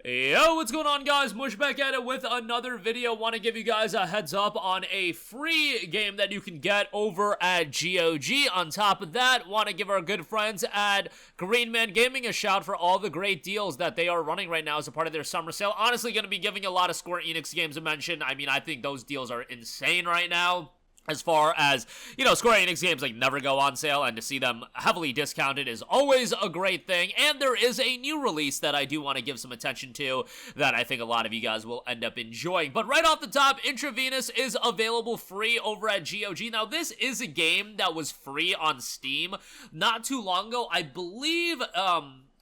Yo, what's going on, guys? Mush back at it with another video. Want to give you guys a heads up on a free game that you can get over at GOG. On top of that, want to give our good friends at Green Man Gaming a shout for all the great deals that they are running right now as a part of their summer sale. Honestly, going to be giving a lot of Square Enix games a mention. I mean, I think those deals are insane right now. As far as, you know, Square Enix games like never go on sale, and to see them heavily discounted is always a great thing. And there is a new release that I do want to give some attention to that I think a lot of you guys will end up enjoying. But right off the top, Intravenous is available free over at GOG. Now, this is a game that was free on Steam not too long ago. I believe,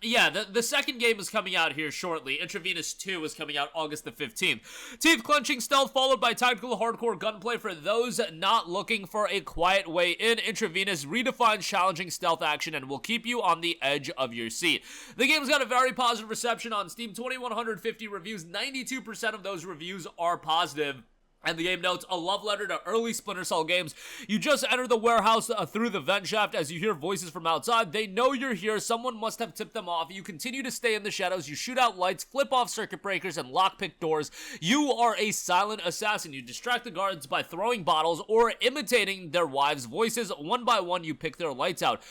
yeah, the second game is coming out here shortly. Intravenous 2 is coming out August the 15th. Teeth-clenching stealth followed by tactical hardcore gunplay for those not looking for a quiet way in. Intravenous redefines challenging stealth action and will keep you on the edge of your seat. The game's got a very positive reception on Steam. 2,150 reviews. 92% of those reviews are positive. And the game notes, a love letter to early Splinter Cell games. You just enter the warehouse through the vent shaft as you hear voices from outside. They know you're here. Someone must have tipped them off. You continue to stay in the shadows. You shoot out lights, flip off circuit breakers, and lockpick doors. You are a silent assassin. You distract the guards by throwing bottles or imitating their wives' voices. One by one, you pick their lights out.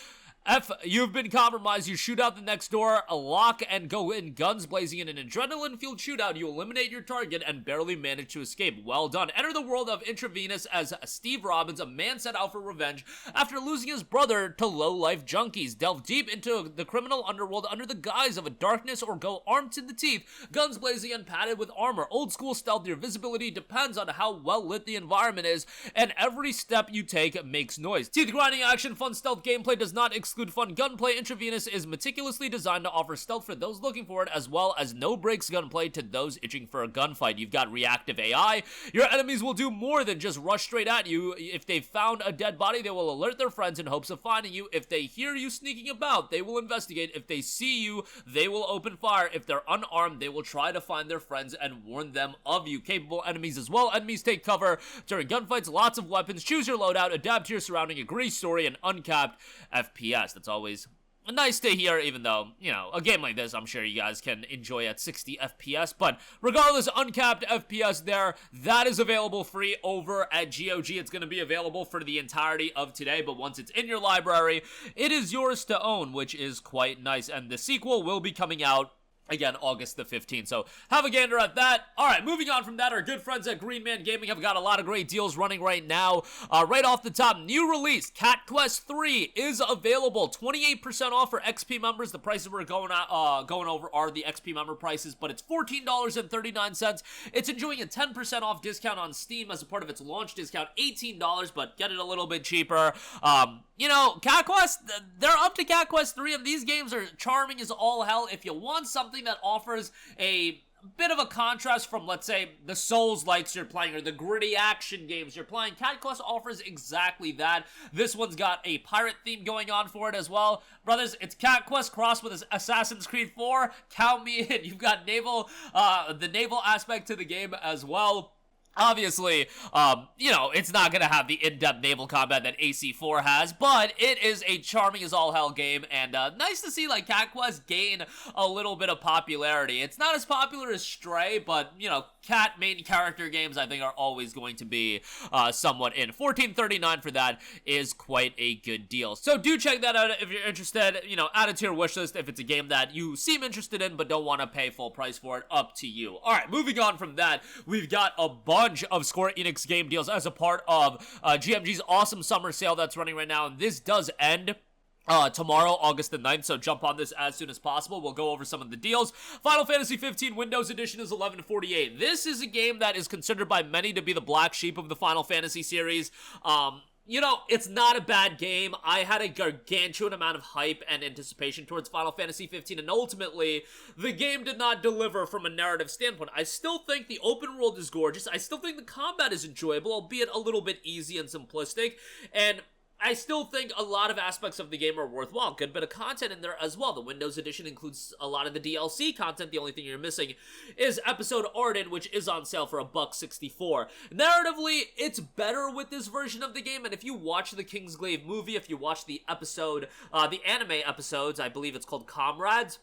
F, you've been compromised. You shoot out the next door, lock, and go in, guns blazing. In an adrenaline-fueled shootout, you eliminate your target and barely manage to escape. Well done. Enter the world of Intravenous as Steve Robbins, a man set out for revenge after losing his brother to low-life junkies. Delve deep into the criminal underworld under the guise of a darkness or go armed to the teeth, guns blazing and padded with armor. Old-school stealth, your visibility depends on how well-lit the environment is, and every step you take makes noise. Teeth-grinding action, fun stealth gameplay does not exclude fun gunplay. Intravenous is meticulously designed to offer stealth for those looking for it, as well as no breaks gunplay to those itching for a gunfight. You've got reactive AI. Your enemies will do more than just rush straight at you. If they've found a dead body, they will alert their friends in hopes of finding you. If they hear you sneaking about, they will investigate. If they see you, they will open fire. If they're unarmed, they will try to find their friends and warn them of you. Capable enemies as well. Enemies take cover during gunfights. Lots of weapons. Choose your loadout. Adapt to your surrounding. A great story and uncapped FPS. That's always nice to hear, even though, you know, a game like this, I'm sure you guys can enjoy at 60 FPS, but regardless, uncapped FPS there, that is available free over at GOG. It's going to be available for the entirety of today, but once it's in your library, it is yours to own, which is quite nice, and the sequel will be coming out again, August the 15th. So have a gander at that. All right, moving on from that, our good friends at Green Man Gaming have got a lot of great deals running right now. Right off the top, new release, Cat Quest 3 is available. 28% off for XP members. The prices we're going over are the XP member prices, but it's $14.39. It's enjoying a 10% off discount on Steam as a part of its launch discount, $18, but get it a little bit cheaper. You know, Cat Quest, they're up to Cat Quest 3, and these games are charming as all hell. If you want something that offers a bit of a contrast from, let's say, the Souls-likes you're playing or the gritty action games you're playing, Cat Quest offers exactly that. This one's got a pirate theme going on for it as well. Brothers, it's Cat Quest crossed with Assassin's Creed 4. Count me in. You've got the naval aspect to the game as well. Obviously, you know, it's not going to have the in-depth naval combat that AC4 has, but it is a charming as all hell game, and nice to see, like, Cat Quest gain a little bit of popularity. It's not as popular as Stray, but, you know, Cat main character games, I think, are always going to be somewhat in. $14.39 for that is quite a good deal. So do check that out if you're interested. You know, add it to your wish list if it's a game that you seem interested in but don't want to pay full price for it. Up to you. All right, moving on from that, we've got a bunch of Square Enix game deals as a part of GMG's awesome summer sale that's running right now, and this does end tomorrow, August the 9th, so jump on this as soon as possible. We'll go over some of the deals. Final Fantasy 15 Windows Edition is $11.48. This is a game that is considered by many to be the black sheep of the Final Fantasy series. You know, it's not a bad game. I had a gargantuan amount of hype and anticipation towards Final Fantasy 15, and ultimately, the game did not deliver from a narrative standpoint. I still think the open world is gorgeous. I still think the combat is enjoyable, albeit a little bit easy and simplistic, and I still think a lot of aspects of the game are worthwhile. Good bit of content in there as well. The Windows Edition includes a lot of the DLC content. The only thing you're missing is Episode Arden, which is on sale for $1.64. Narratively, it's better with this version of the game, and if you watch the Kingsglaive movie, if you watch the episode, the anime episodes, I believe it's called Comrades,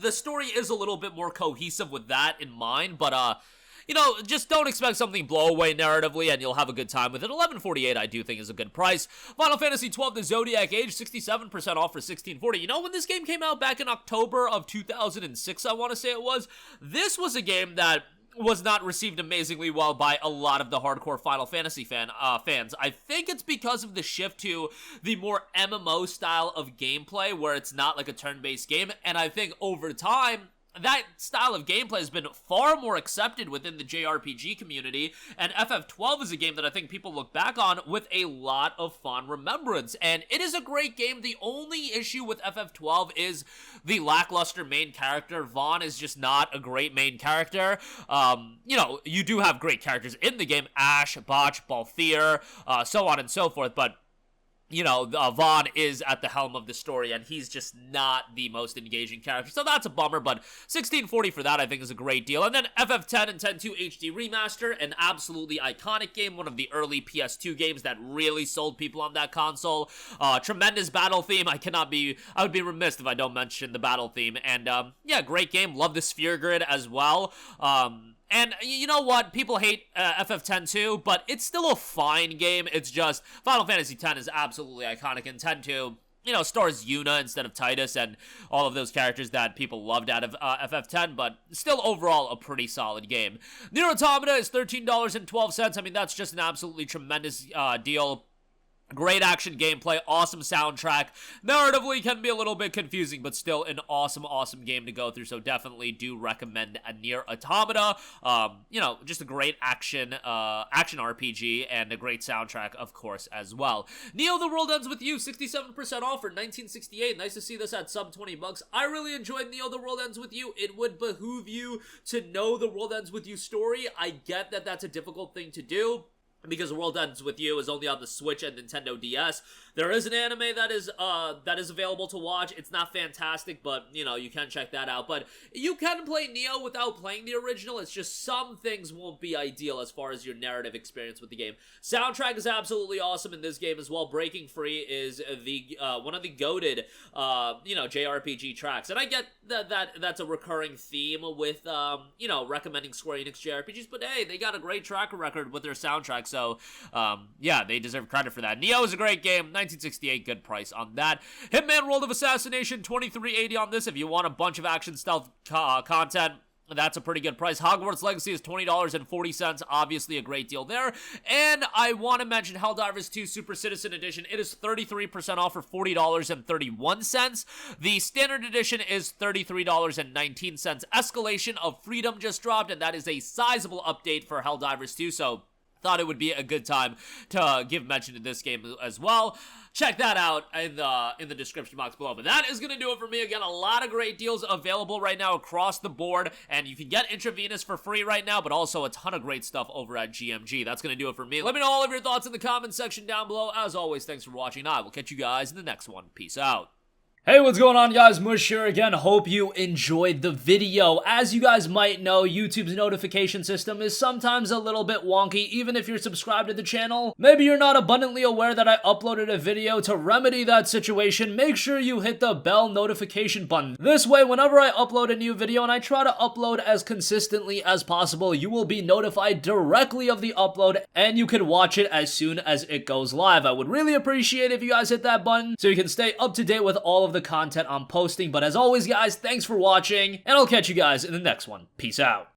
the story is a little bit more cohesive with that in mind, but you know, just don't expect something blow away narratively, and you'll have a good time with it. $11.48 I do think is a good price. Final Fantasy XII The Zodiac Age, 67% off for $16.40. You know, when this game came out back in October of 2006, I want to say it was, this was a game that was not received amazingly well by a lot of the hardcore Final Fantasy fans. I think it's because of the shift to the more MMO style of gameplay, where it's not like a turn-based game, and I think over time, that style of gameplay has been far more accepted within the JRPG community, and FF12 is a game that I think people look back on with a lot of fond remembrance, and it is a great game. The only issue with FF12 is the lackluster main character. Vaughn is just not a great main character. You know, you do have great characters in the game, Ash, Botch, Balthier, so on and so forth, but you know, Vaughn is at the helm of the story, and he's just not the most engaging character, so that's a bummer, but $16.40 for that I think is a great deal. And then FF10 and 10-2 HD Remaster, an absolutely iconic game, one of the early PS2 games that really sold people on that console. Tremendous battle theme. I would be remiss if I don't mention the battle theme, and yeah, great game. Love the sphere grid as well. And you know what? People hate FF10 too, but it's still a fine game. It's just Final Fantasy X is absolutely iconic, and 10-2, you know, stars Yuna instead of Titus and all of those characters that people loved out of FF10, but still overall a pretty solid game. NieR Automata is $13.12. I mean, that's just an absolutely tremendous deal. Great action gameplay, awesome soundtrack. Narratively can be a little bit confusing, but still an awesome game to go through, so definitely do recommend a NieR Automata. You know, just a great action RPG, and a great soundtrack, of course, as well. Neo: The World Ends With You, 67% off for $19.68. Nice to see this at sub $20. I really enjoyed Neo: The World Ends With You. It would behoove you to know the World Ends With You story. I get that that's a difficult thing to do, because The World Ends With You is only on the Switch and Nintendo DS. There is an anime that is available to watch. It's not fantastic, but, you know, you can check that out. But you can play Neo without playing the original. It's just some things won't be ideal as far as your narrative experience with the game. Soundtrack is absolutely awesome in this game as well. Breaking Free is the one of the goated, you know, JRPG tracks. And I get that's a recurring theme with, you know, recommending Square Enix JRPGs, but hey, they got a great track record with their soundtrack, so, yeah, they deserve credit for that. Neo is a great game, $19.68, good price on that. Hitman World of Assassination, $23.80 on this. If you want a bunch of action stealth content, that's a pretty good price. Hogwarts Legacy is $20.40, obviously a great deal there. And I want to mention Helldivers 2 Super Citizen Edition. It is 33% off for $40.31. The Standard Edition is $33.19. Escalation of Freedom just dropped, and that is a sizable update for Helldivers 2, so thought it would be a good time to give mention to this game as well. Check that out in the description box below. But that is going to do it for me. Again, a lot of great deals available right now across the board, and you can get Intravenous for free right now, but also a ton of great stuff over at GMG. That's going to do it for me. Let me know all of your thoughts in the comment section down below. As always, thanks for watching. I will catch you guys in the next one. Peace out. Hey, what's going on, guys? Mush here again. Hope you enjoyed the video. As you guys might know, YouTube's notification system is sometimes a little bit wonky, even if you're subscribed to the channel. Maybe you're not abundantly aware that I uploaded a video. To remedy that situation, make sure you hit the bell notification button. This way, whenever I upload a new video, and I try to upload as consistently as possible, you will be notified directly of the upload, and you can watch it as soon as it goes live. I would really appreciate it if you guys hit that button so you can stay up to date with all of the content I'm posting. But as always, guys, thanks for watching, and I'll catch you guys in the next one. Peace out.